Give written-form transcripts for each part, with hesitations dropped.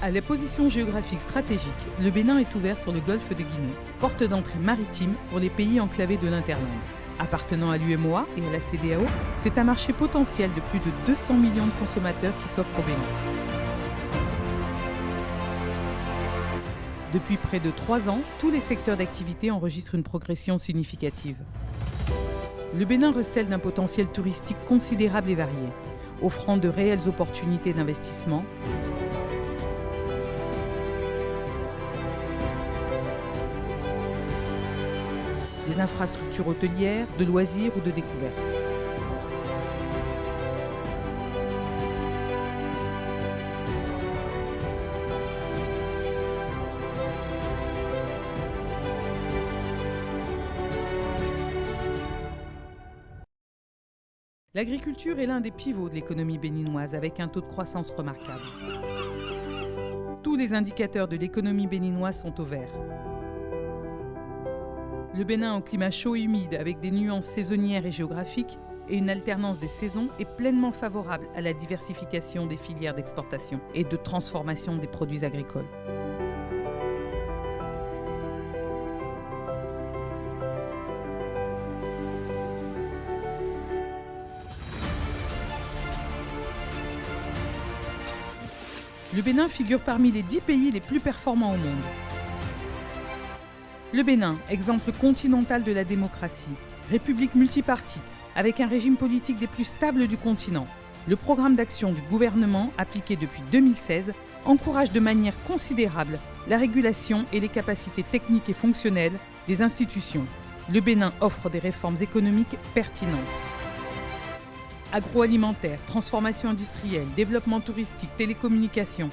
À la position géographique stratégique, le Bénin est ouvert sur le golfe de Guinée, porte d'entrée maritime pour les pays enclavés de l'Interland. Appartenant à l'UEMOA et à la CEDEAO, c'est un marché potentiel de plus de 200 millions de consommateurs qui s'offre au Bénin. Depuis près de 3 ans, tous les secteurs d'activité enregistrent une progression significative. Le Bénin recèle d'un potentiel touristique considérable et varié, offrant de réelles opportunités d'investissement, des infrastructures hôtelières, de loisirs ou de découvertes. L'agriculture est l'un des pivots de l'économie béninoise avec un taux de croissance remarquable. Tous les indicateurs de l'économie béninoise sont au vert. Le Bénin, au climat chaud et humide, avec des nuances saisonnières et géographiques et une alternance des saisons, est pleinement favorable à la diversification des filières d'exportation et de transformation des produits agricoles. Le Bénin figure parmi les 10 pays les plus performants au monde. Le Bénin, exemple continental de la démocratie, république multipartite, avec un régime politique des plus stables du continent. Le programme d'action du gouvernement, appliqué depuis 2016, encourage de manière considérable la régulation et les capacités techniques et fonctionnelles des institutions. Le Bénin offre des réformes économiques pertinentes. Agroalimentaire, transformation industrielle, développement touristique, télécommunications.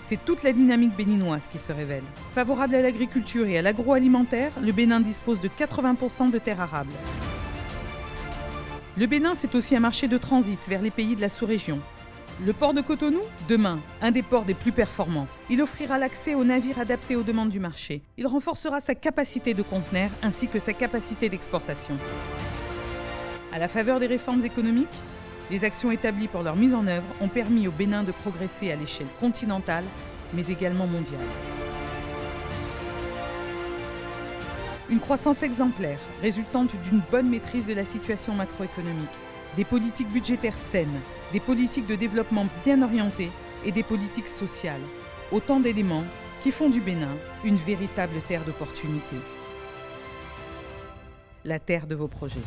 C'est toute la dynamique béninoise qui se révèle. Favorable à l'agriculture et à l'agroalimentaire, le Bénin dispose de 80% de terres arables. Le Bénin, c'est aussi un marché de transit vers les pays de la sous-région. Le port de Cotonou, demain, un des ports des plus performants. Il offrira l'accès aux navires adaptés aux demandes du marché. Il renforcera sa capacité de conteneur ainsi que sa capacité d'exportation. À la faveur des réformes économiques, les actions établies pour leur mise en œuvre ont permis au Bénin de progresser à l'échelle continentale, mais également mondiale. Une croissance exemplaire, résultante d'une bonne maîtrise de la situation macroéconomique, des politiques budgétaires saines, des politiques de développement bien orientées et des politiques sociales. Autant d'éléments qui font du Bénin une véritable terre d'opportunités. La terre de vos projets.